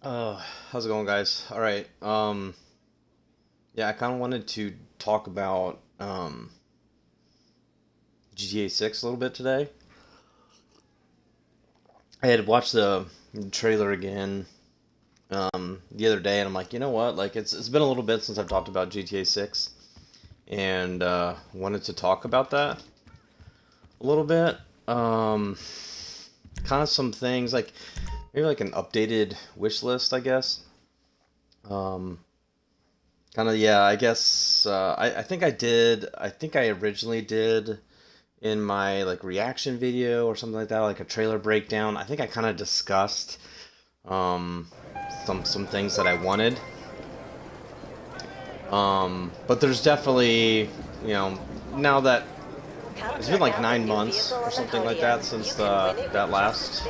How's it going, guys? All right. Yeah, I kind of wanted to talk about GTA 6 a little bit today. I had watched the trailer again the other day, and I'm like, you know what? Like, it's been a little bit since I've talked about GTA 6, and wanted to talk about that a little bit. Um, Kind of some things like maybe like an updated wish list, I guess. Um, Kind of, yeah, I guess I think I did. I think I originally did in my like reaction video or something like that, like a trailer breakdown. I think I kind of discussed um, some things that I wanted. But there's definitely, you know, now that it's been like 9 months or something like that since that last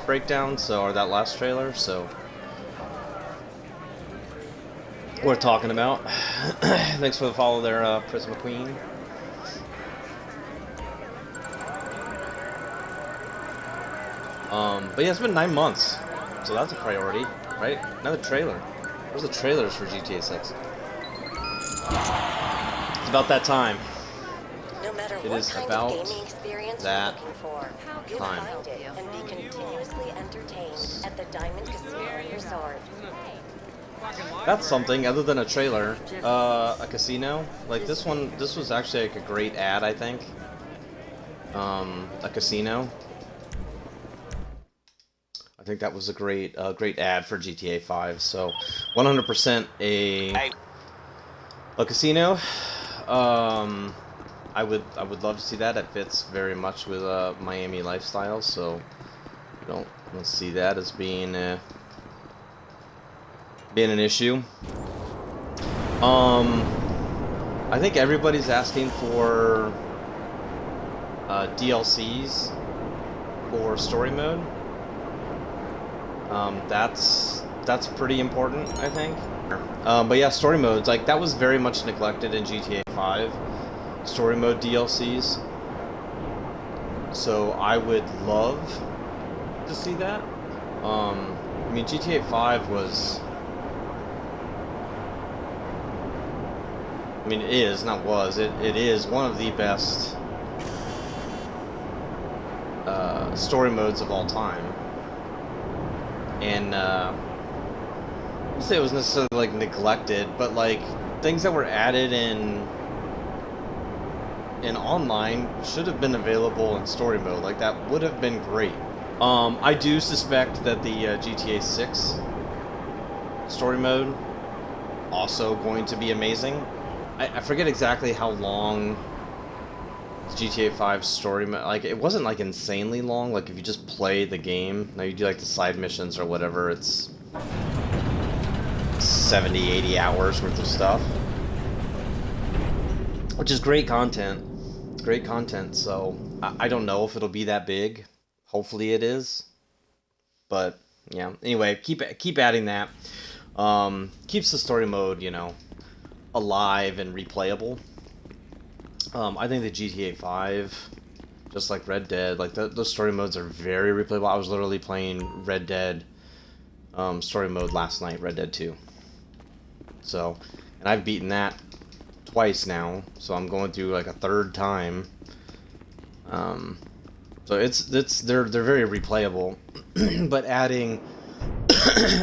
breakdown, so or that last trailer. So we're talking about. Thanks for the follow there, Prisma Queen. But yeah, it's been 9 months, so that's a priority, right? Another trailer. Where's the trailers for GTA 6? It's about that time. No matter It what is kind about of gaming experience you're that looking for, you'll time. find it and be continuously entertained at the Diamond Casino and Resort. That's something other than a trailer. A casino like this one. This was actually like a great ad, I think. A casino. I think that was a great ad for GTA 5. So, 100% a casino. Um, I would love to see that. It fits very much with Miami lifestyle. So, don't see that as being an issue. Um, I think everybody's asking for DLCs for story mode. That's pretty important, I think. But yeah, story modes, like that was very much neglected in GTA 5. Story mode DLCs. So I would love to see that. I mean, GTA 5 was. I mean, it is, not was. It is one of the best story modes of all time. And I wouldn't say it was necessarily like neglected, but like things that were added in online should have been available in story mode. Like that would have been great. I do suspect that the GTA 6 story mode also going to be amazing. I forget exactly how long GTA 5 story mode, like it wasn't like insanely long. Like if you just play the game, now you do like the side missions or whatever, it's 70, 80 hours worth of stuff, which is great content. Great content. So I don't know if it'll be that big. Hopefully it is. But yeah. Anyway, keep adding that. Keeps the story mode, alive and replayable. I think the GTA 5, just like Red Dead, like those story modes are very replayable. I was literally playing Red Dead story mode last night, Red Dead 2. So, and I've beaten that twice now, so I'm going through like a third time. So they're very replayable, but adding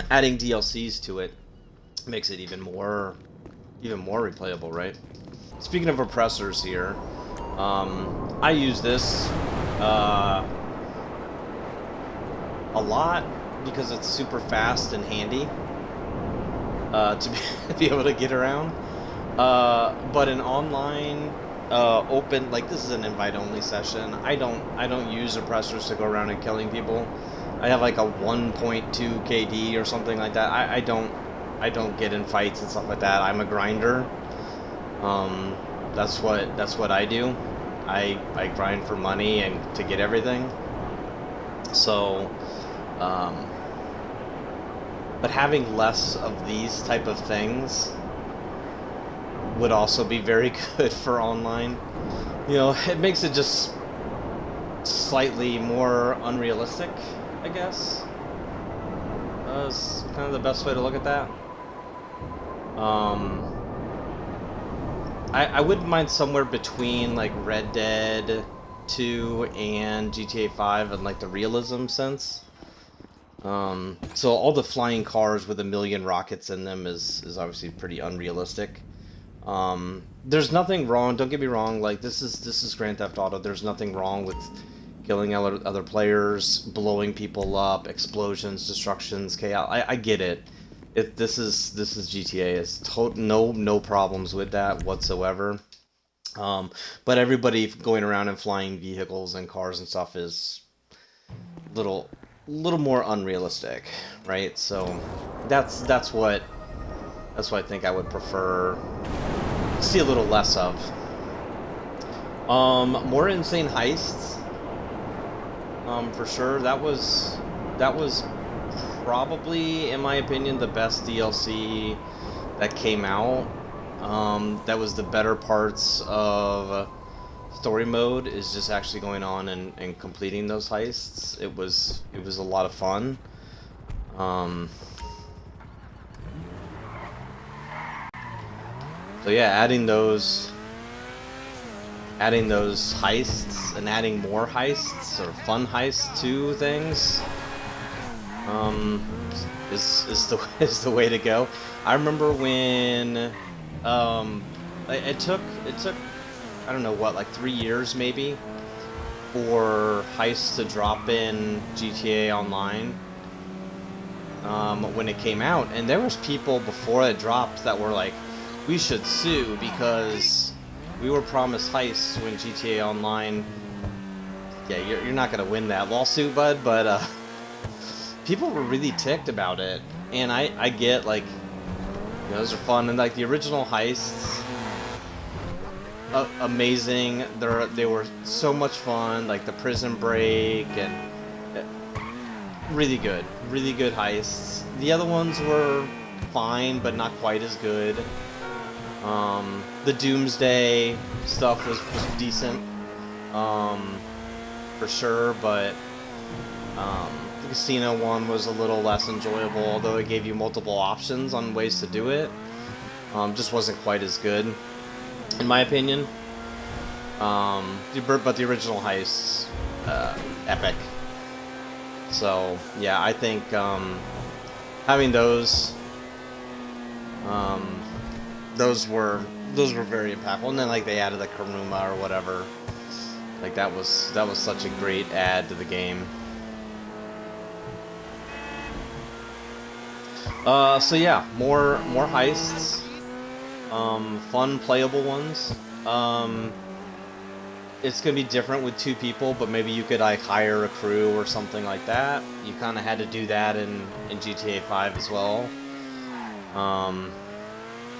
adding DLCs to it makes it even more replayable, right? Speaking of oppressors here, I use this a lot because it's super fast and handy to be able to get around. But an online open, like this is an invite-only session. I don't use oppressors to go around and killing people. I have like a 1.2 KD or something like that. I don't get in fights and stuff like that. I'm a grinder. That's what I do. I grind for money and to get everything. So, but having less of these type of things would also be very good for online. It makes it just slightly more unrealistic, I guess. is kind of the best way to look at that. I wouldn't mind somewhere between like Red Dead 2 and GTA 5 in like the realism sense. So all the flying cars with a million rockets in them is obviously pretty unrealistic. There's nothing wrong. Don't get me wrong. Like this is Grand Theft Auto. There's nothing wrong with killing other players, blowing people up, explosions, destructions, chaos. I get it. This is GTA. It's no problems with that whatsoever. But everybody going around in flying vehicles and cars and stuff is little more unrealistic, right? So that's what I think I would prefer to see a little less of. More insane heists, for sure. That was probably, in my opinion, the best DLC that came out. That was the better parts of story mode, is just actually going on and completing those heists. It was a lot of fun. So yeah, adding those heists and adding more heists or fun heists to things is the way to go. I remember when it took I don't know what, like 3 years maybe for heists to drop in GTA Online when it came out, and there was people before it dropped that were like, we should sue because we were promised heists when GTA Online. Yeah, you're not gonna win that lawsuit, bud, but people were really ticked about it, and I get, like, you know, those are fun, and like the original heists, amazing. They were so much fun, like the prison break, and really good heists. The other ones were fine, but not quite as good. The Doomsday stuff was decent, for sure, but the casino one was a little less enjoyable, although it gave you multiple options on ways to do it. Just wasn't quite as good, in my opinion. But the original heists, epic. So yeah, I think having those were very impactful, and then like they added the Karuma or whatever. Like that was such a great add to the game. So yeah, more heists, fun playable ones. It's gonna be different with 2 people, but maybe you could like hire a crew or something like that. You kind of had to do that in GTA 5 as well.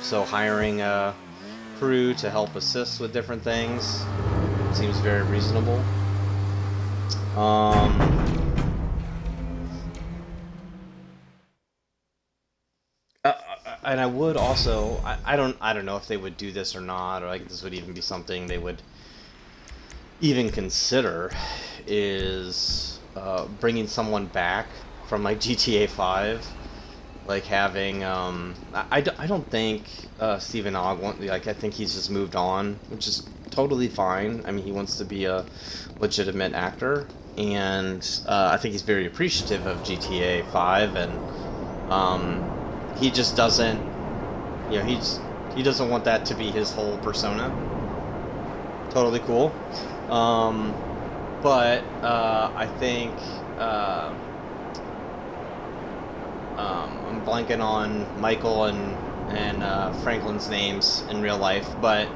So hiring a crew to help assist with different things seems very reasonable. And I would also, I don't know if they would do this or not, or like this would even be something they would even consider, is bringing someone back from like GTA 5, like having I don't think Stephen Ogg I think he's just moved on, which is totally fine. I mean, he wants to be a legitimate actor, and I think he's very appreciative of GTA 5, and he just doesn't, you know, he doesn't want that to be his whole persona. Totally cool. But I think I'm blanking on Michael and Franklin's names in real life, but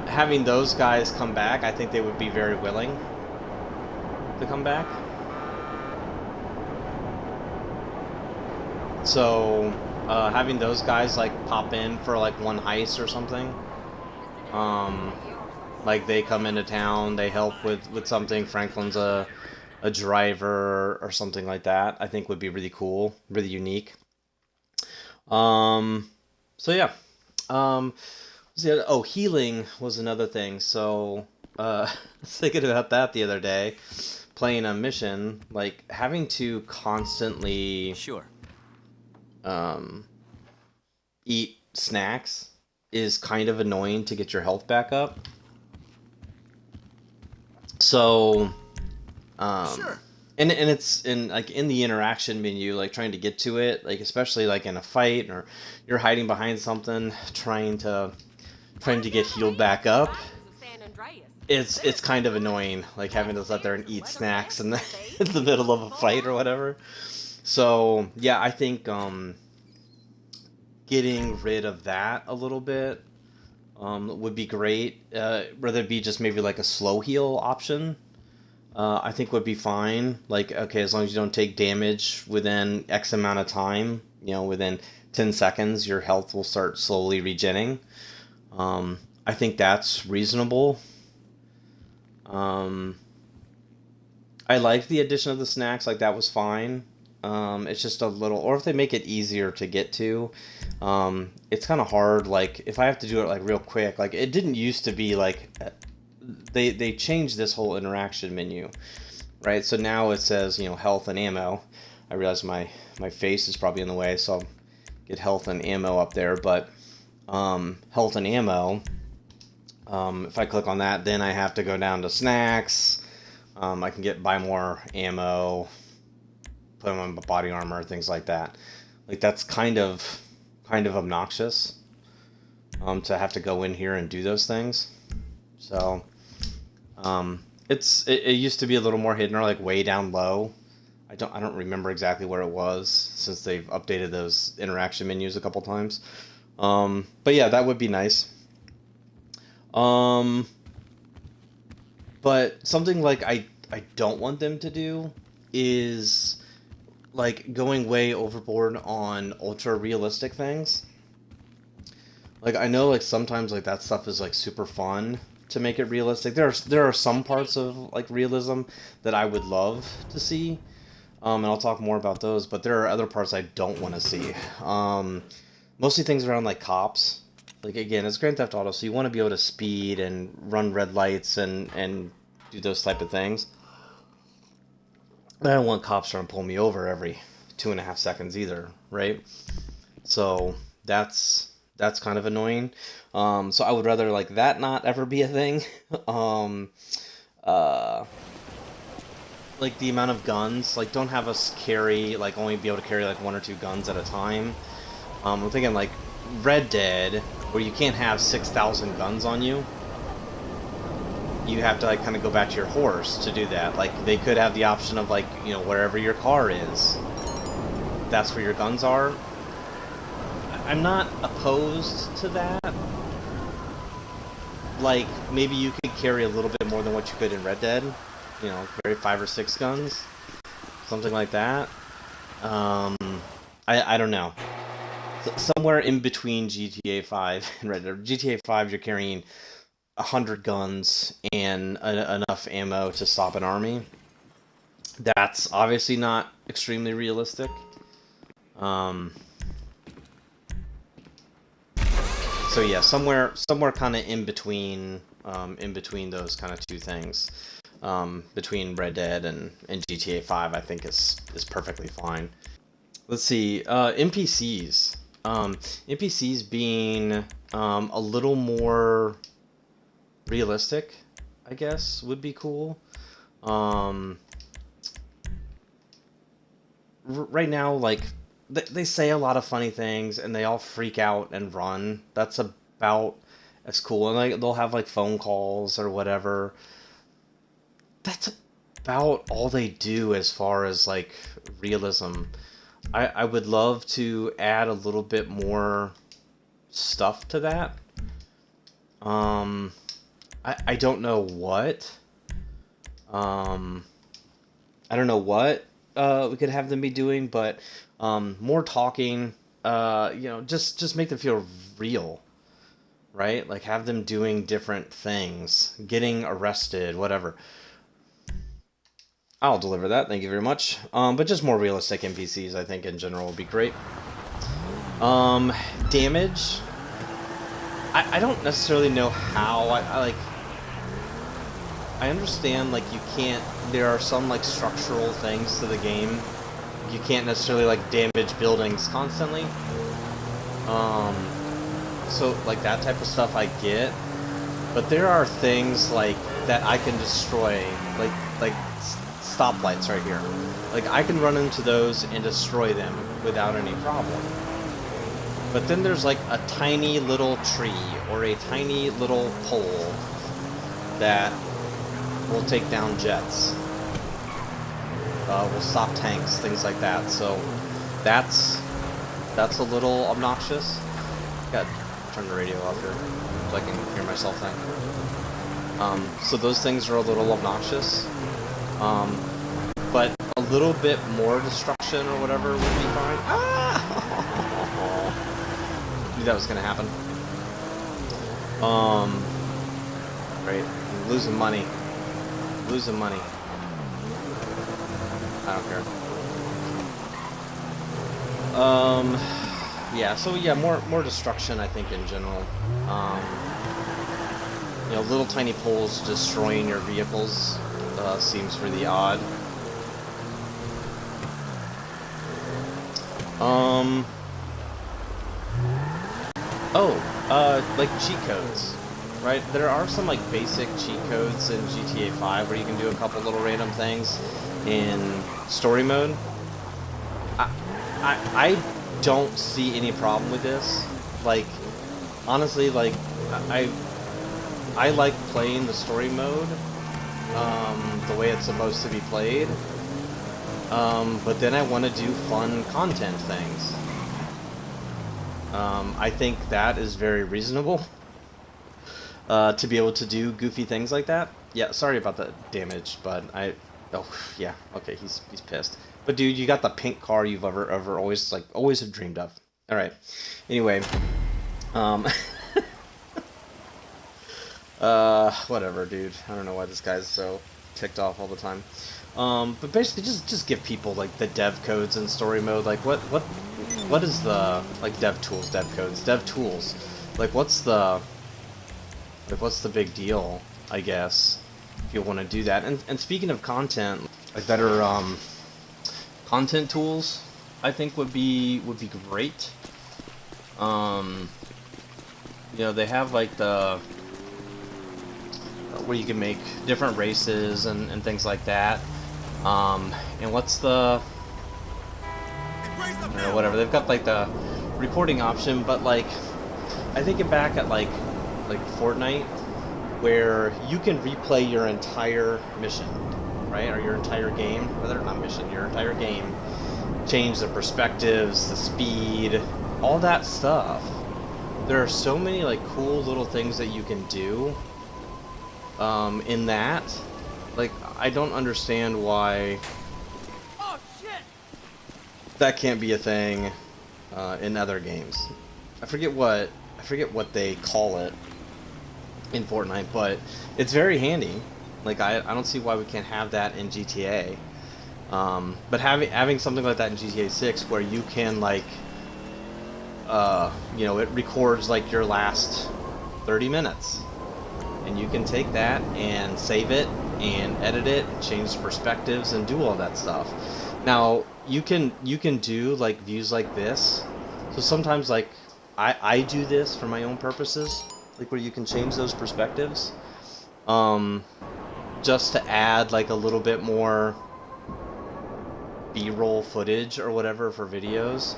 having those guys come back, I think they would be very willing to come back. So having those guys like pop in for like one heist or something, like they come into town, they help with something, Franklin's a driver or something like that, I think would be really cool, really unique. So yeah. Healing was another thing. So I was thinking about that the other day, playing a mission, like having to constantly Sure. um, eat snacks is kind of annoying to get your health back up. So, Sure. and it's in like in the interaction menu, like trying to get to it, like especially like in a fight or you're hiding behind something, trying to get healed back up. It's kind of annoying, like having to sit there and eat snacks in in the middle of a fight or whatever. So yeah, I think getting rid of that a little bit would be great. Rather it be just maybe like a slow heal option. I think would be fine. Like, okay, as long as you don't take damage within X amount of time, within 10 seconds, your health will start slowly regenning. I think that's reasonable. I like the addition of the snacks, like that was fine. It's just a little, or if they make it easier to get to, it's kind of hard. Like if I have to do it like real quick, like it didn't used to be like they changed this whole interaction menu, right? So now it says health and ammo. I realize my face is probably in the way, so I'll get health and ammo up there. But health and ammo, if I click on that, then I have to go down to snacks. I can buy more ammo, put them on body armor, things like that. Like that's kind of obnoxious to have to go in here and do those things. So it used to be a little more hidden or like way down low. I don't remember exactly where it was since they've updated those interaction menus a couple times. But yeah, that would be nice. But something like I don't want them to do is like going way overboard on ultra realistic things. Like I know like sometimes like that stuff is like super fun to make it realistic. There are some parts of like realism that I would love to see. And I'll talk more about those, but there are other parts I don't want to see. Mostly things around like cops. Like again, it's Grand Theft Auto, so you want to be able to speed and run red lights and do those type of things. I don't want cops trying to pull me over every 2.5 seconds either, right? So that's kind of annoying. So I would rather like that not ever be a thing. Like the amount of guns, like don't have us carry like only be able to carry like 1 or 2 guns at a time. I'm thinking like Red Dead, where you can't have 6,000 guns on you. You have to like kind of go back to your horse to do that. Like they could have the option of like wherever your car is, that's where your guns are. I'm not opposed to that. Like maybe you could carry a little bit more than what you could in Red Dead. Carry 5 or 6 guns, something like that. I don't know. Somewhere in between GTA 5 and Red Dead. GTA 5, you're carrying 100 guns and enough ammo to stop an army. That's obviously not extremely realistic. So yeah, somewhere kind of in between those kind of two things. Between Red Dead and GTA 5, I think is perfectly fine. Let's see, NPCs. NPCs being a little more realistic, I guess, would be cool. Right now, like, they say a lot of funny things, and they all freak out and run. That's about as cool. And like, they'll have like phone calls or whatever. That's about all they do as far as like realism. I would love to add a little bit more stuff to that. I don't know what. I don't know what we could have them be doing, but more talking. Just make them feel real, right? Like have them doing different things, getting arrested, whatever. I'll deliver that, thank you very much. But just more realistic NPCs, I think, in general would be great. Damage. I don't necessarily know how. I understand, like, you can't... There are some, like, structural things to the game. you can't necessarily like damage buildings constantly. So like that type of stuff I get, but there are things like that I can destroy, like stoplights right here. Like I can run into those and destroy them without any problem. But then there's like a tiny little tree or a tiny little pole that will take down jets. Will stop tanks, things like that. So that's a little obnoxious. Gotta turn the radio off here so I can hear myself think. So those things are a little obnoxious. But a little bit more destruction or whatever would be fine. Ah! Knew that was gonna happen. Right. I'm losing money. Losing money. I don't care. Yeah, so yeah, more destruction I think in general. You know, little tiny poles destroying your vehicles seems really odd. Like cheat codes, right? There are some like basic cheat codes in GTA 5 where you can do a couple little random things in story mode. I don't see any problem with this. Like, honestly, like I like playing the story mode the way it's supposed to be played. But then I want to do fun content things. I think that is very reasonable to be able to do goofy things like that. Yeah, sorry about the damage, but oh yeah, okay, he's pissed. But dude, you got the pink car you've ever always have dreamed of. All right. Anyway, whatever, dude. I don't know why this guy's so ticked off all the time. But basically, just give people like the dev codes in story mode. Like what is the like dev tools, dev codes, dev tools? Like what's the big deal? I guess if you want to do that. And speaking of content, like better content tools, I think would be great. You know, they have like the where you can make different races and things like that. And what's the I don't know, whatever. They've got like the reporting option, but like I think back at like Fortnite, where you can replay your entire mission, right, or your entire game, whether not mission, your entire game, change the perspectives, the speed, all that stuff. There are so many like cool little things that you can do in that. Like I don't understand why that can't be a thing in other games. I forget what they call it in Fortnite, but it's very handy. Like I don't see why we can't have that in GTA. But having something like that in GTA 6 where you can like you know, it records like your last 30 minutes. And you can take that and save it and edit it and change perspectives and do all that stuff. Now, you can do like views like this. So sometimes like I do this for my own purposes, like where you can change those perspectives. Just to add like a little bit more B-roll footage or whatever for videos.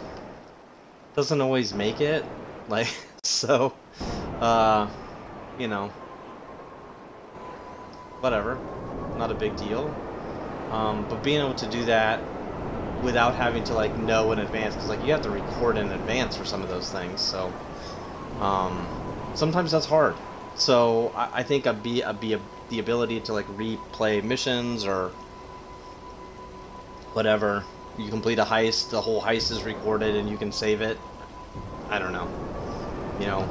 Doesn't always make it. Like so you know, whatever, not a big deal. But being able to do that without having to like know in advance, because like you have to record in advance for some of those things, so sometimes that's hard. So I think the ability to like replay missions or whatever, you complete a heist, the whole heist is recorded and you can save it. I don't know, you know,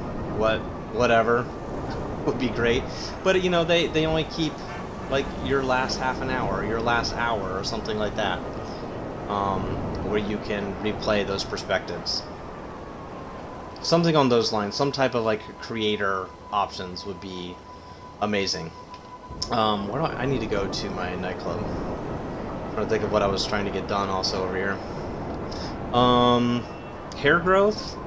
whatever would be great. But you know, they only keep like your last half an hour, or your last hour, or something like that, where you can replay those perspectives. Something on those lines, some type of like creator options would be amazing. Where do I need to go to my nightclub? trying to think of what I was trying to get done also over here. Hair growth.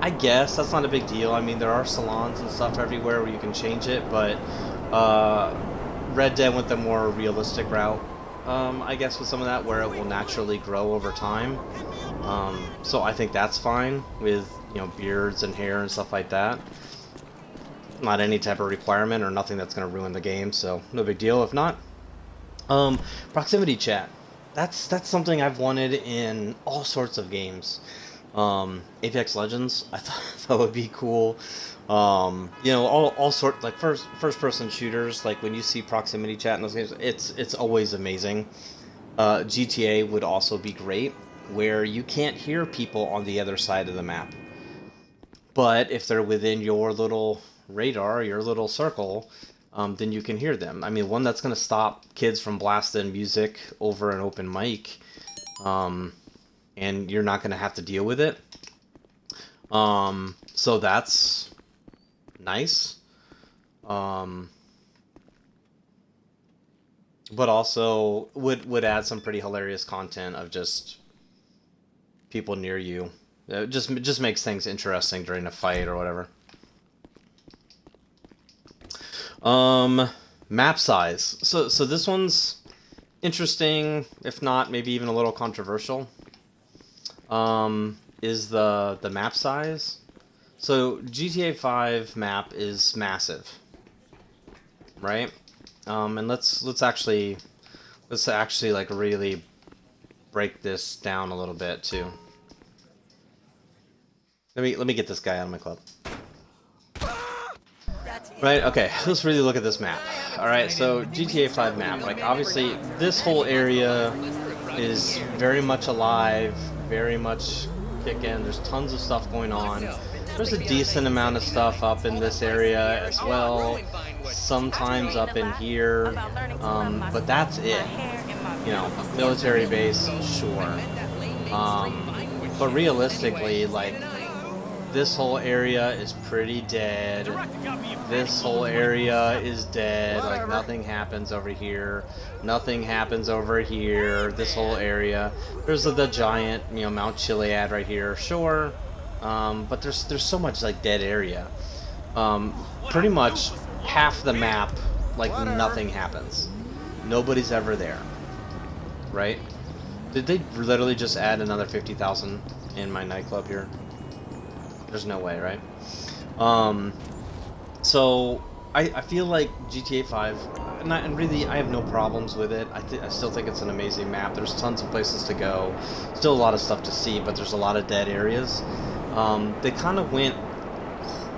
I guess that's not a big deal. I mean, there are salons and stuff everywhere where you can change it, but Red Dead went the more realistic route, I guess, with some of that, where it will naturally grow over time. So I think that's fine with, you know, beards and hair and stuff like that. Not any type of requirement or nothing that's going to ruin the game, so no big deal if not. Proximity chat. That's something I've wanted in all sorts of games. Apex Legends, I thought would be cool. You know, all sort, like first person shooters, like when you see proximity chat in those games, it's always amazing. GTA would also be great, where you can't hear people on the other side of the map, but if they're within your little radar, your little circle, then you can hear them. I mean, one that's going to stop kids from blasting music over an open mic, and you're not going to have to deal with it. So that's nice. But also would add some pretty hilarious content of just people near you. It just makes things interesting during a fight or whatever. Map size. So this one's interesting, if not maybe even a little controversial. Is the map size. So GTA 5 map is massive, right? And let's actually like really break this down a little bit too. Let me get this guy out of my club. Right, okay, let's really look at this map. Alright, so GTA 5 map, like obviously this whole area is very much alive, very much kicking, there's tons of stuff going on. There's a decent amount of stuff up in this area as well, sometimes up in here, but that's it. You know, military base, sure. But realistically, like, this whole area is pretty dead. This whole area is dead. Like, nothing happens over here. Nothing happens over here. This whole area. There's the giant, you know, Mount Chiliad right here. Sure. But there's so much, like, dead area. Pretty much half the map, like, nothing happens. Nobody's ever there. Right? Did they literally just add another 50,000 in my nightclub here? There's no way, right? So I feel like GTA 5, and really I have no problems with it. I still think it's an amazing map. There's tons of places to go, still a lot of stuff to see, but there's a lot of dead areas. They kind of went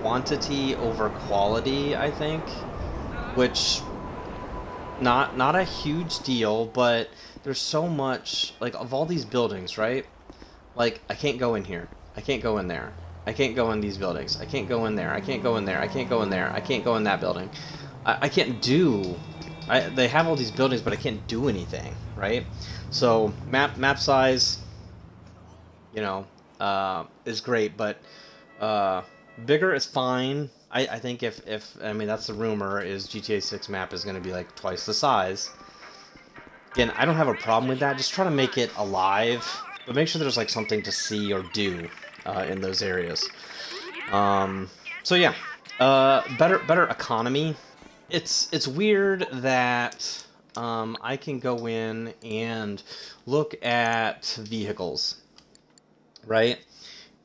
quantity over quality, I think, which not a huge deal, but there's so much, like, of all these buildings, right? Like, I can't go in here. I can't go in there. I can't go in these buildings. I can't go in there. I can't go in there. I can't go in there. I can't go in that building. I can't do... they have all these buildings, but I can't do anything, right? So, map size, you know, is great, but bigger is fine. I think if I mean, that's the rumor, is GTA 6 map is going to be like twice the size. Again, I don't have a problem with that. Just try to make it alive, but make sure there's like something to see or do in those areas. So yeah, better economy. It's weird that I can go in and look at vehicles, right?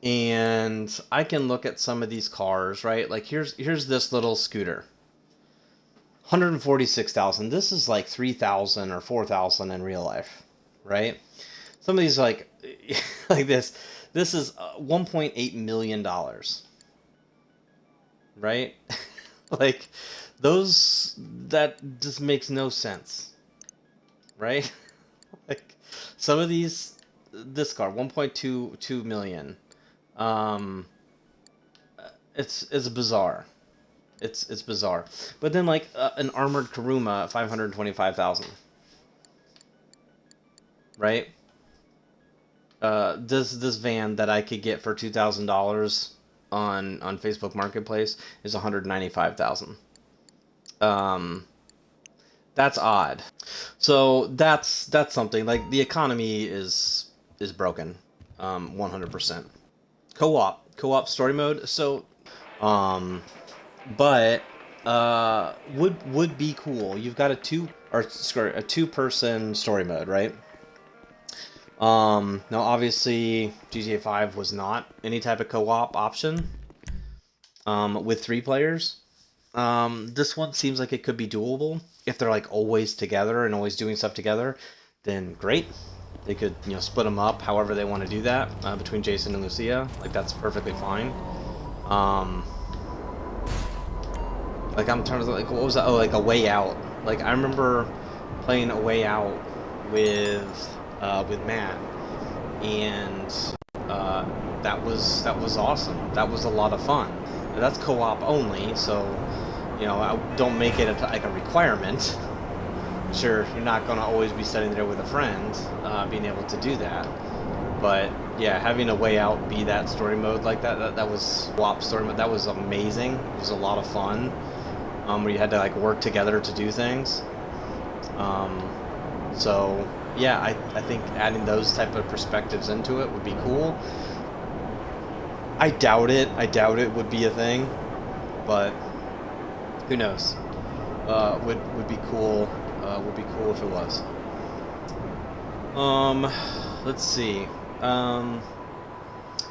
And I can look at some of these cars, right? Like here's this little scooter. 146,000. This is like 3,000 or 4,000 in real life, right? Some of these like like this is $1.8 million, right? Like those, that just makes no sense, right? Like some of these, this car 1.22 million. It's bizarre. It's bizarre. But then like an armored Kuruma, 525,000. Right? This van that I could get for $2,000 on Facebook Marketplace is 195,000. That's odd. So that's something. Like the economy is broken, 100%. Co-op story mode. So, but would be cool. You've got a two-person story mode, right? Now obviously GTA 5 was not any type of co-op option. With 3 players. This one seems like it could be doable if they're like always together and always doing stuff together. Then great, they could split them up however they want to do that between Jason and Lucia. Like that's perfectly fine. Like I'm trying to like what was that? Oh, like A Way Out. Like I remember playing A Way Out with Matt, and that was awesome. That was a lot of fun. That's co-op only, so don't make it like a requirement. Sure, you're not going to always be sitting there with a friend, being able to do that. But yeah, having A Way Out be that story mode like that was co-op story mode. That was amazing. It was a lot of fun. Where you had to like work together to do things. So yeah, I think adding those type of perspectives into it would be cool. I doubt it would be a thing, but who knows? Would be cool. Would be cool if it was. Let's see.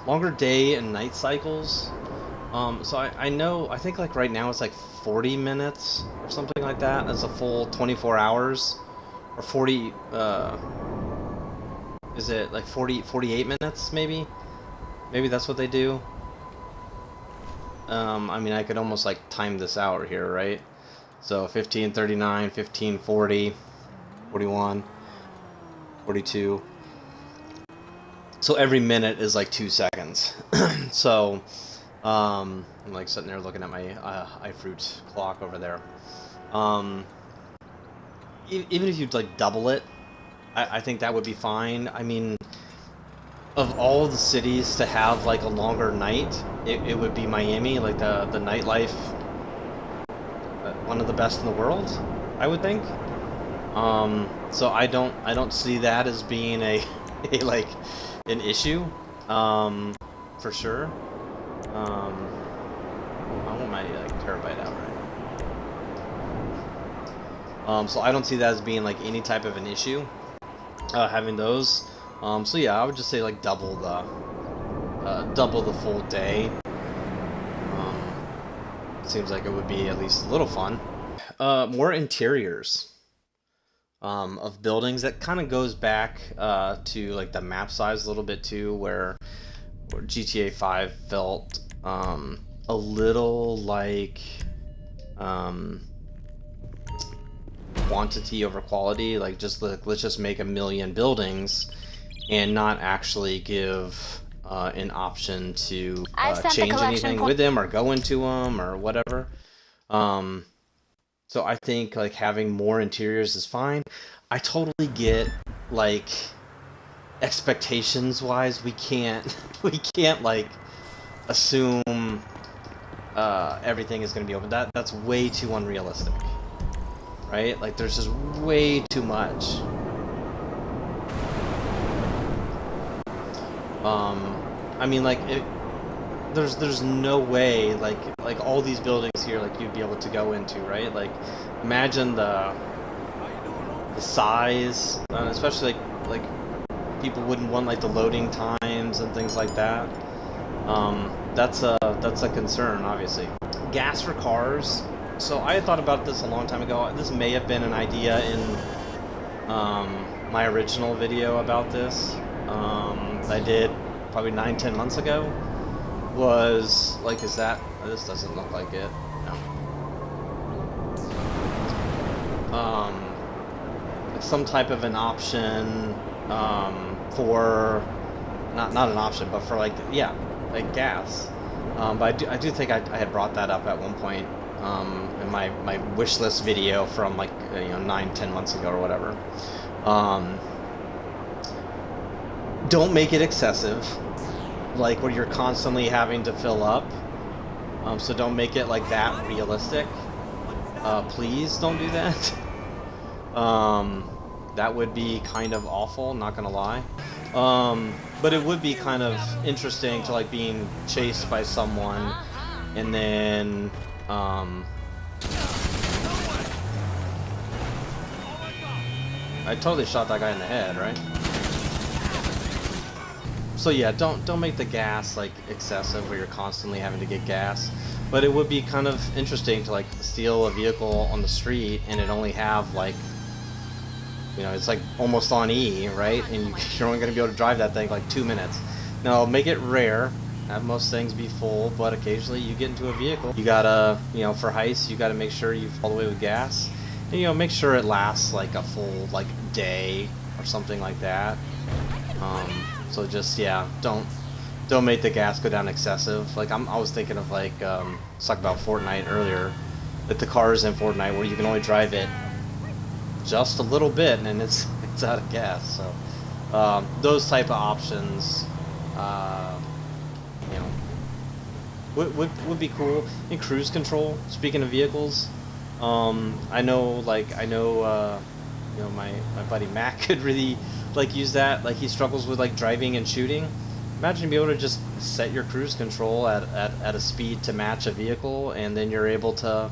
Longer day and night cycles. So I think like right now it's like 40 minutes or something like that. That's a full 24 hours, or 40. Is it like 48 minutes maybe? Maybe that's what they do. I mean, I could almost like time this out here, right? So 1539, 1540, 41, 42. So every minute is like 2 seconds. So I'm like sitting there looking at my iFruit clock over there. Even if you'd like double it, I think that would be fine. I mean, of all the cities to have like a longer night, it would be Miami. Like the nightlife, one of the best in the world, I would think. So I don't see that as being a like an issue, for sure. I want my like terabyte out right. So I don't see that as being like any type of an issue, having those. So yeah, I would just say like double the full day. Seems like it would be at least a little fun. More interiors of buildings. That kind of goes back to like the map size a little bit too, where GTA 5 felt a little like quantity over quality. Like just let's just make 1 million buildings and not actually give an option to change anything with them or go into them or whatever. So I think like having more interiors is fine. I totally get like expectations wise, we can't like assume everything is going to be open. That's way too unrealistic, right? Like there's just way too much. I mean, like there's no way like all these buildings here like you'd be able to go into, right? Like imagine the size, especially like people wouldn't want like the loading times and things like that. That's a concern, obviously. Gas for cars. So I had thought about this a long time ago. This may have been an idea in my original video about this I did probably 9-10 months ago. Was like, is that, this doesn't look like it. No. Some type of an option for not an option, but for like, yeah, like gas. But I do think I had brought that up at one point in my wish list video from like 9-10 months ago or whatever. Don't make it excessive, like where you're constantly having to fill up. So don't make it like that realistic. Please don't do that. That would be kind of awful, not gonna lie. But it would be kind of interesting to like being chased by someone and then I totally shot that guy in the head, right? So yeah, don't make the gas like excessive where you're constantly having to get gas. But it would be kind of interesting to like steal a vehicle on the street and it only have like, you know, it's like almost on E, right? And you're only going to be able to drive that thing like 2 minutes. Now, make it rare, have most things be full, but occasionally you get into a vehicle. You gotta, you know, for heists, you gotta make sure you fill all the way with gas. And, you know, make sure it lasts like a full, like, day or something like that. So just, yeah, don't make the gas go down excessive. Like, I was thinking of, like, talk about Fortnite earlier. Like, the cars in Fortnite where you can only drive it just a little bit and it's out of gas. So those type of options you know would be cool. In cruise control, speaking of vehicles, I know you know, my buddy Mac could really like use that. Like, he struggles with like driving and shooting. Imagine being able to just set your cruise control at a speed to match a vehicle, and then you're able to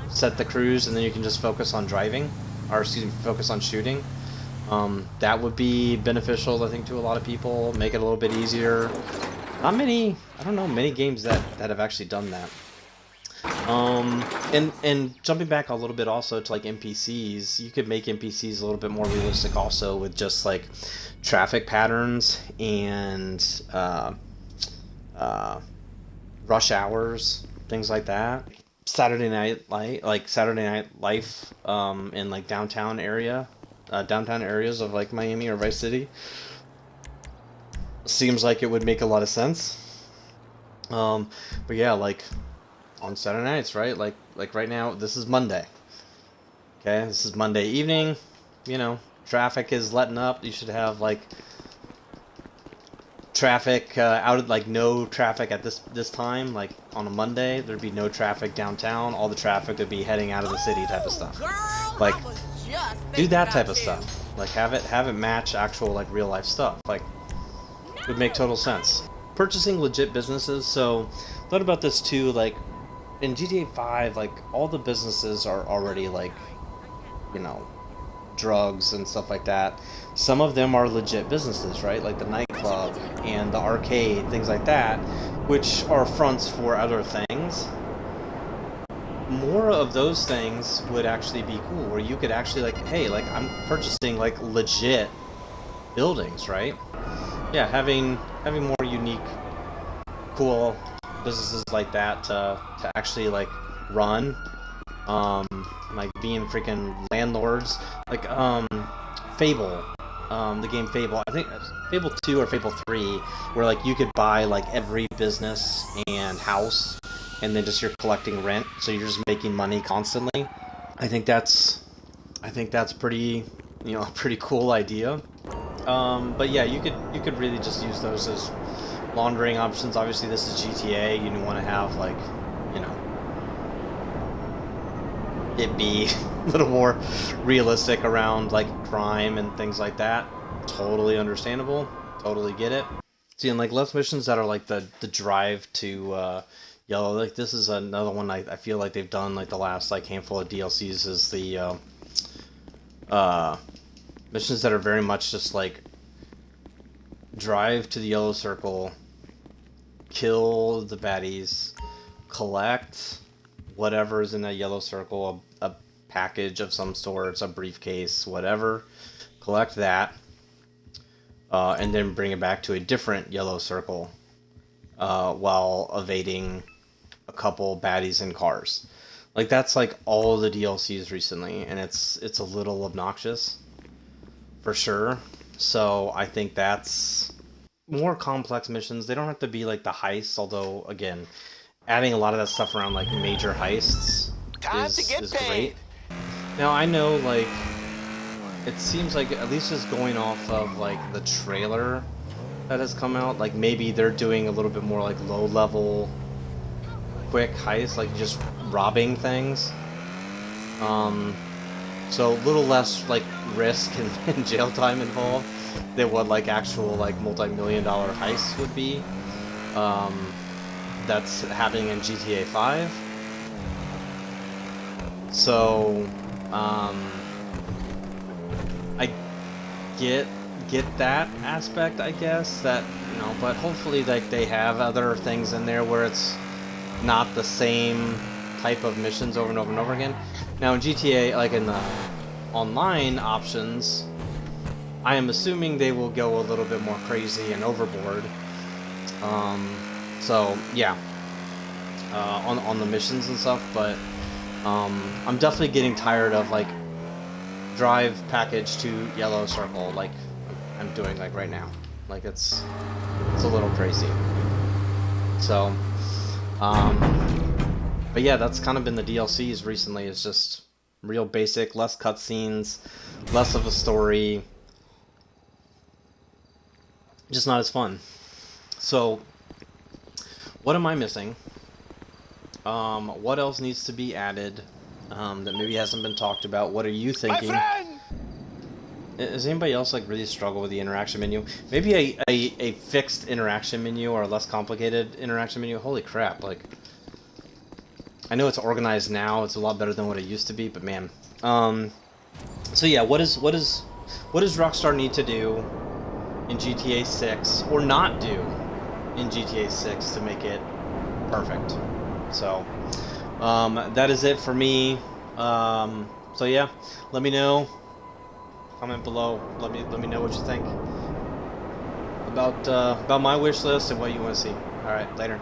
set the cruise, and then you can just focus on driving, or excuse me, focus on shooting. That would be beneficial, I think, to a lot of people. Make it a little bit easier. Not many, I don't know, many games that have actually done that. And jumping back a little bit also to like NPCs, you could make NPCs a little bit more realistic also with just like traffic patterns and rush hours, things like that. Saturday Night Life in like downtown areas of like Miami or Vice City. Seems like it would make a lot of sense. But yeah, like on Saturday nights, right? Like right now, this is Monday. Okay, this is Monday evening. You know, traffic is letting up. You should have like traffic out of like no traffic at this time. Like on a Monday, there'd be no traffic downtown. All the traffic would be heading out of the city, type of stuff. Like, do that type of stuff. Like have it match actual like real life stuff. Like, it would make total sense. Purchasing legit businesses. So thought about this too. Like in GTA 5, like all the businesses are already like, you know, drugs and stuff like that. Some of them are legit businesses, right? Like the nightclub and the arcade, things like that, which are fronts for other things. More of those things would actually be cool, where you could actually like, hey, like I'm purchasing like legit buildings, right? Yeah, having more unique, cool businesses like that to actually like run. Like being freaking landlords, like Fable, the game Fable. I think Fable 2 or Fable 3, where like you could buy like every business and house, and then just you're collecting rent, so you're just making money constantly. I think that's pretty, you know, a pretty cool idea. But yeah, you could really just use those as laundering options. Obviously, this is GTA. You want to have like, you know, it be a little more realistic around like crime and things like that. Totally understandable. Totally get it. See, and like less missions that are like the drive to yellow. Like this is another one I feel like they've done like the last like handful of DLCs is the missions that are very much just like drive to the yellow circle, kill the baddies, collect whatever is in that yellow circle, a package of some sort, a briefcase, whatever, collect that, and then bring it back to a different yellow circle while evading a couple baddies in cars. Like that's like all the DLCs recently, and it's a little obnoxious for sure. So I think that's more complex missions. They don't have to be like the heists, although again, adding a lot of that stuff around like major heists is great. Now I know like it seems like, at least just going off of like the trailer that has come out, like maybe they're doing a little bit more like low level quick heists, like just robbing things. So a little less like risk and jail time involved than what like actual like multi-million-dollar heists would be. That's happening in GTA 5. So I get that aspect, I guess, that, you know, but hopefully like they have other things in there where it's not the same type of missions over and over and over again. Now in GTA, like in the online options, I am assuming they will go a little bit more crazy and overboard. So yeah, on the missions and stuff, but I'm definitely getting tired of like drive package to yellow circle like I'm doing like right now. Like it's a little crazy. So but yeah, that's kind of been the DLCs recently. It's just real basic, less cutscenes, less of a story, just not as fun. So what am I missing? What else needs to be added that maybe hasn't been talked about? What are you thinking? Does anybody else like really struggle with the interaction menu? Maybe a fixed interaction menu or a less complicated interaction menu. Holy crap! Like, I know it's organized now. It's a lot better than what it used to be, but man. So yeah, what does Rockstar need to do in GTA 6 or not do in GTA 6 to make it perfect? So that is it for me. So yeah, let me know. Comment below. Let me know what you think about my wish list and what you want to see. All right, later.